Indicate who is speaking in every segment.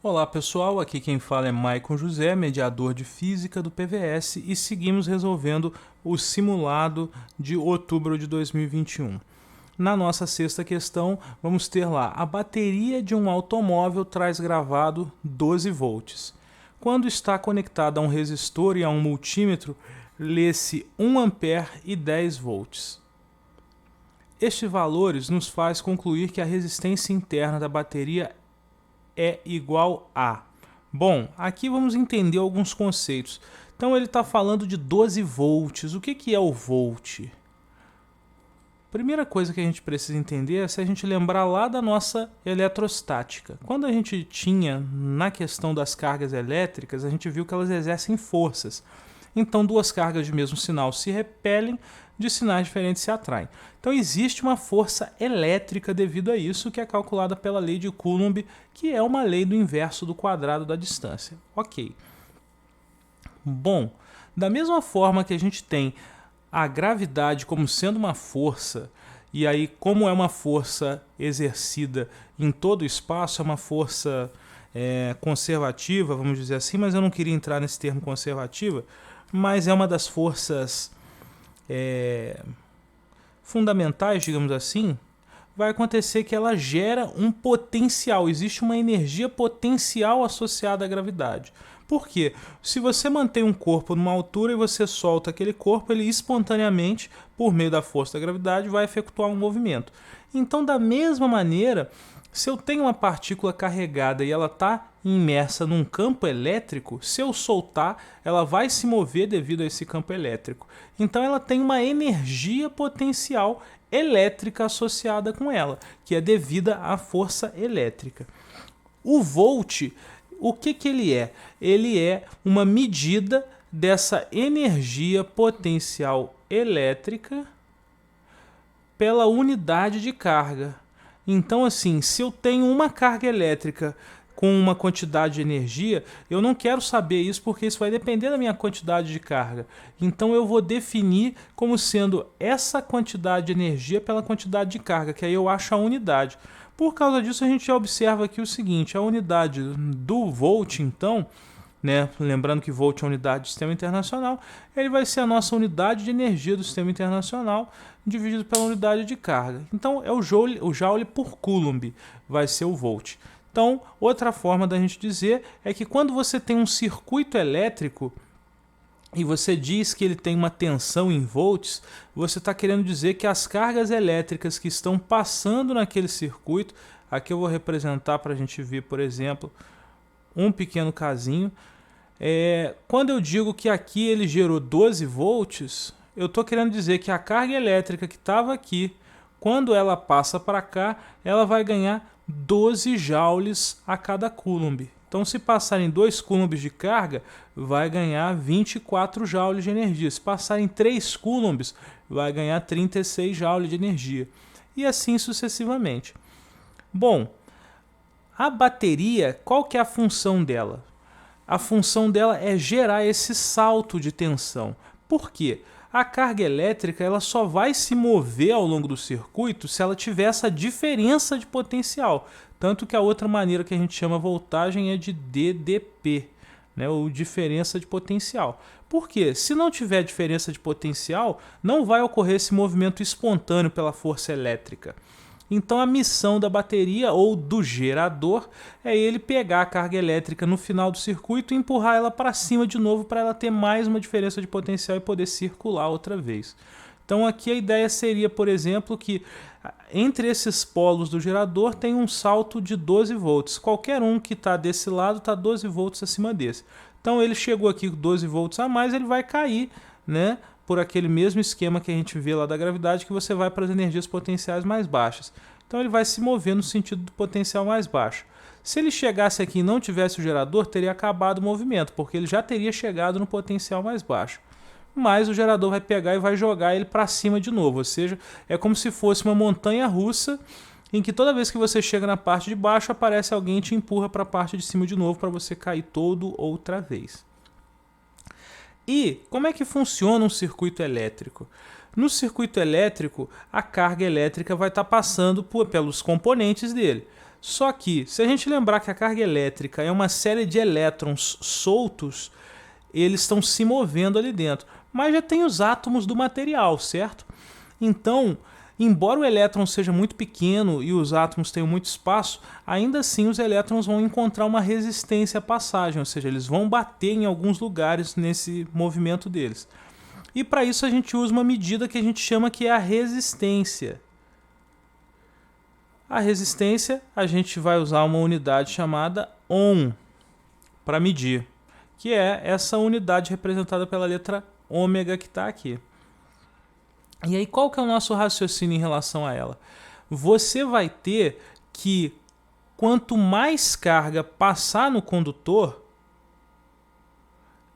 Speaker 1: Olá pessoal, aqui quem fala é Maicon José, mediador de Física do PVS, e seguimos resolvendo o simulado de outubro de 2021. Na nossa sexta questão, vamos ter lá: a bateria de um automóvel traz gravado 12 volts. Quando está conectada a um resistor e a um multímetro, lê-se 1 ampere e 10 volts. Estes valores nos faz concluir que a resistência interna da bateria é igual a... Bom, aqui vamos entender alguns conceitos. Então ele está falando de 12 volts. O que é o volt? Primeira coisa que a gente precisa entender é se a gente lembrar lá da nossa eletrostática. Quando a gente tinha na questão das cargas elétricas, a gente viu que elas exercem forças. Então duas cargas de mesmo sinal se repelem, de sinais diferentes se atraem. Então existe uma força elétrica devido a isso, que é calculada pela lei de Coulomb, que é uma lei do inverso do quadrado da distância. Ok. Bom, da mesma forma que a gente tem a gravidade como sendo uma força, e aí como é uma força exercida em todo o espaço, é uma força conservativa, vamos dizer assim, mas eu não queria entrar nesse termo conservativa, mas é uma das forças fundamentais, digamos assim. Vai acontecer que ela gera um potencial, existe uma energia potencial associada à gravidade. Por quê? Se você mantém um corpo numa altura e você solta aquele corpo, ele espontaneamente, por meio da força da gravidade, vai efetuar um movimento. Então, da mesma maneira, se eu tenho uma partícula carregada e ela está imersa num campo elétrico, se eu soltar, ela vai se mover devido a esse campo elétrico. Então ela tem uma energia potencial elétrica associada com ela, que é devida à força elétrica. O volt, o que ele é? Ele é uma medida dessa energia potencial elétrica pela unidade de carga. Então, assim, se eu tenho uma carga elétrica com uma quantidade de energia, eu não quero saber isso porque isso vai depender da minha quantidade de carga. Então eu vou definir como sendo essa quantidade de energia pela quantidade de carga, que aí eu acho a unidade. Por causa disso, a gente já observa aqui o seguinte: a unidade do volt, então, lembrando que volt é a unidade do sistema internacional, ele vai ser a nossa unidade de energia do sistema internacional dividido pela unidade de carga. Então é o joule por Coulomb, vai ser o volt. Então, outra forma da gente dizer é que quando você tem um circuito elétrico e você diz que ele tem uma tensão em volts, você está querendo dizer que as cargas elétricas que estão passando naquele circuito, aqui eu vou representar para a gente ver, por exemplo, um pequeno casinho. Quando eu digo que aqui ele gerou 12 volts, eu estou querendo dizer que a carga elétrica que estava aqui, quando ela passa para cá, ela vai ganhar 12 joules a cada coulomb. Então, se passarem 2 coulombs de carga, vai ganhar 24 joules de energia. Se passarem 3 coulombs, vai ganhar 36 joules de energia. E assim sucessivamente. Bom, a bateria, qual que é a função dela? A função dela é gerar esse salto de tensão. Por quê? A carga elétrica ela só vai se mover ao longo do circuito se ela tiver essa diferença de potencial. Tanto que a outra maneira que a gente chama voltagem é de DDP, ou diferença de potencial. Por quê? Se não tiver diferença de potencial, não vai ocorrer esse movimento espontâneo pela força elétrica. Então a missão da bateria ou do gerador é ele pegar a carga elétrica no final do circuito e empurrar ela para cima de novo para ela ter mais uma diferença de potencial e poder circular outra vez. Então aqui a ideia seria, por exemplo, que entre esses polos do gerador tem um salto de 12 volts. Qualquer um que está desse lado está 12 volts acima desse. Então ele chegou aqui com 12 volts a mais, ele vai cair, por aquele mesmo esquema que a gente vê lá da gravidade, que você vai para as energias potenciais mais baixas. Então ele vai se mover no sentido do potencial mais baixo. Se ele chegasse aqui e não tivesse o gerador, teria acabado o movimento, porque ele já teria chegado no potencial mais baixo. Mas o gerador vai pegar e vai jogar ele para cima de novo, ou seja, é como se fosse uma montanha russa em que toda vez que você chega na parte de baixo, aparece alguém e te empurra para a parte de cima de novo para você cair todo outra vez. E como é que funciona um circuito elétrico? No circuito elétrico, a carga elétrica vai estar passando pelos componentes dele. Só que, se a gente lembrar que a carga elétrica é uma série de elétrons soltos, eles estão se movendo ali dentro. Mas já tem os átomos do material, certo? Então, embora o elétron seja muito pequeno e os átomos tenham muito espaço, ainda assim os elétrons vão encontrar uma resistência à passagem, ou seja, eles vão bater em alguns lugares nesse movimento deles. E para isso a gente usa uma medida que a gente chama que é a resistência. A resistência, a gente vai usar uma unidade chamada Ohm para medir, que é essa unidade representada pela letra ômega que está aqui. E aí qual que é o nosso raciocínio em relação a ela? Você vai ter que quanto mais carga passar no condutor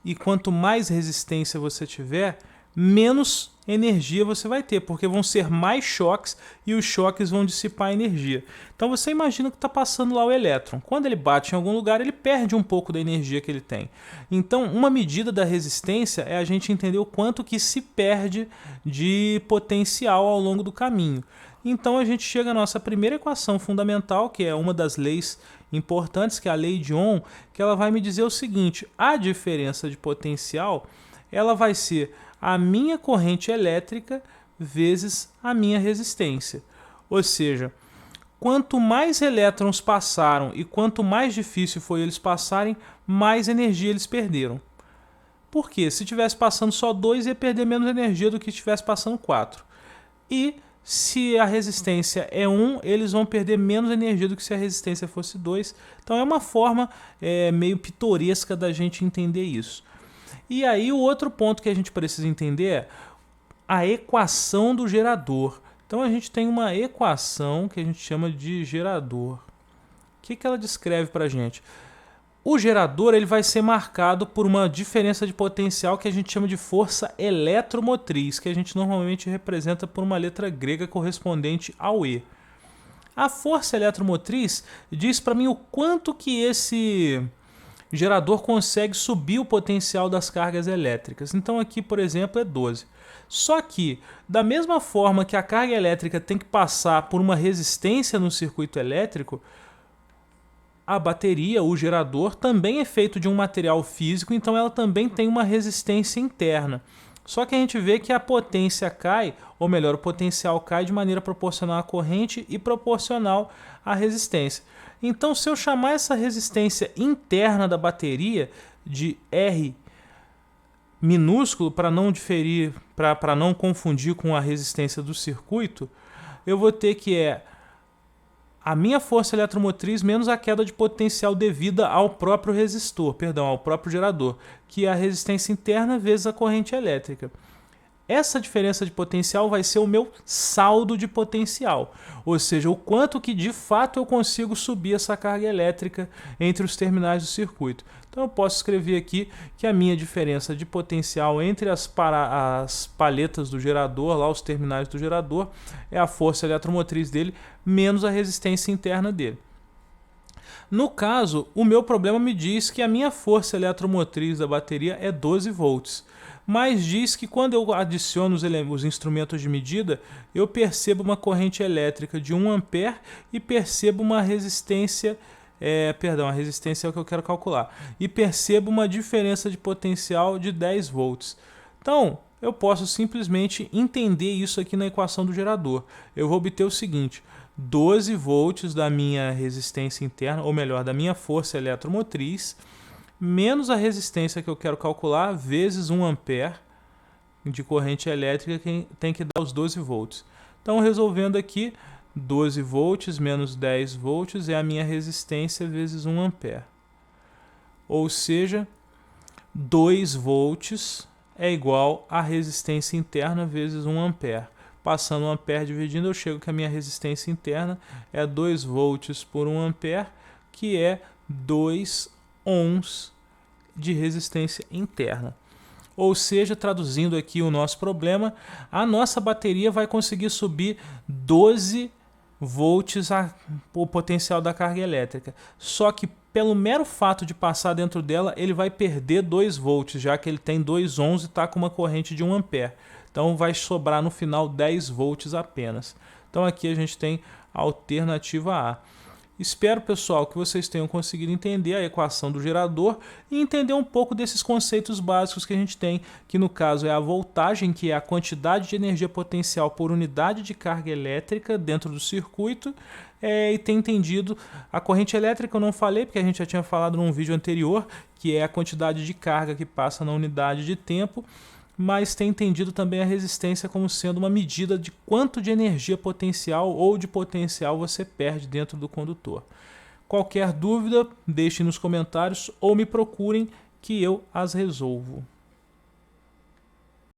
Speaker 1: e quanto mais resistência você tiver, menos energia você vai ter, porque vão ser mais choques e os choques vão dissipar a energia. Então você imagina que está passando lá o elétron. Quando ele bate em algum lugar, ele perde um pouco da energia que ele tem. Então uma medida da resistência é a gente entender o quanto que se perde de potencial ao longo do caminho. Então a gente chega à nossa primeira equação fundamental, que é uma das leis importantes, que é a lei de Ohm, que ela vai me dizer o seguinte: a diferença de potencial ela vai ser a minha corrente elétrica vezes a minha resistência. Ou seja, quanto mais elétrons passaram e quanto mais difícil foi eles passarem, mais energia eles perderam. Por quê? Se estivesse passando só 2, ia perder menos energia do que se estivesse passando 4. E se a resistência é 1, eles vão perder menos energia do que se a resistência fosse 2. Então é uma forma meio pitoresca da gente entender isso. E aí o outro ponto que a gente precisa entender é a equação do gerador. Então a gente tem uma equação que a gente chama de gerador. O que ela descreve para a gente? O gerador ele vai ser marcado por uma diferença de potencial que a gente chama de força eletromotriz, que a gente normalmente representa por uma letra grega correspondente ao E. A força eletromotriz diz para mim o quanto que esse gerador consegue subir o potencial das cargas elétricas. Então aqui, por exemplo, é 12. Só que, da mesma forma que a carga elétrica tem que passar por uma resistência no circuito elétrico, a bateria, o gerador, também é feito de um material físico, então ela também tem uma resistência interna. Só que a gente vê que a potência cai, ou melhor, o potencial cai de maneira proporcional à corrente e proporcional à resistência. Então, se eu chamar essa resistência interna da bateria de R minúsculo, para não diferir, para não confundir com a resistência do circuito, eu vou ter que a minha força eletromotriz menos a queda de potencial devida ao próprio resistor, ao próprio gerador, que é a resistência interna vezes a corrente elétrica. Essa diferença de potencial vai ser o meu saldo de potencial, ou seja, o quanto que de fato eu consigo subir essa carga elétrica entre os terminais do circuito. Então eu posso escrever aqui que a minha diferença de potencial entre as palhetas do gerador, lá os terminais do gerador, é a força eletromotriz dele menos a resistência interna dele. No caso, o meu problema me diz que a minha força eletromotriz da bateria é 12 volts. Mas diz que quando eu adiciono os instrumentos de medida, eu percebo uma corrente elétrica de 1 ampere e percebo uma resistência, a resistência é o que eu quero calcular, e percebo uma diferença de potencial de 10 volts. Então, eu posso simplesmente entender isso aqui na equação do gerador. Eu vou obter o seguinte: 12 volts da minha resistência interna, ou melhor, da minha força eletromotriz, menos a resistência que eu quero calcular, vezes 1 ampere de corrente elétrica, que tem que dar os 12 volts. Então, resolvendo aqui, 12 volts menos 10 volts é a minha resistência vezes 1 ampere. Ou seja, 2 volts é igual a resistência interna vezes 1 ampere. Passando 1 ampere dividindo, eu chego que a minha resistência interna é 2 volts por 1 ampere, que é 2 ohms de resistência interna. Ou seja, traduzindo aqui o nosso problema, a nossa bateria vai conseguir subir 12 volts o potencial da carga elétrica. Só que pelo mero fato de passar dentro dela, ele vai perder 2 volts, já que ele tem 2 ohms e está com uma corrente de 1 ampere. Então vai sobrar no final 10 volts apenas. Então aqui a gente tem a alternativa A. Espero, pessoal, que vocês tenham conseguido entender a equação do gerador e entender um pouco desses conceitos básicos que a gente tem, que no caso é a voltagem, que é a quantidade de energia potencial por unidade de carga elétrica dentro do circuito, e ter entendido a corrente elétrica. Eu não falei, porque a gente já tinha falado num vídeo anterior, que é a quantidade de carga que passa na unidade de tempo, mas ter entendido também a resistência como sendo uma medida de quanto de energia potencial ou de potencial você perde dentro do condutor. Qualquer dúvida, deixem nos comentários ou me procurem que eu as resolvo.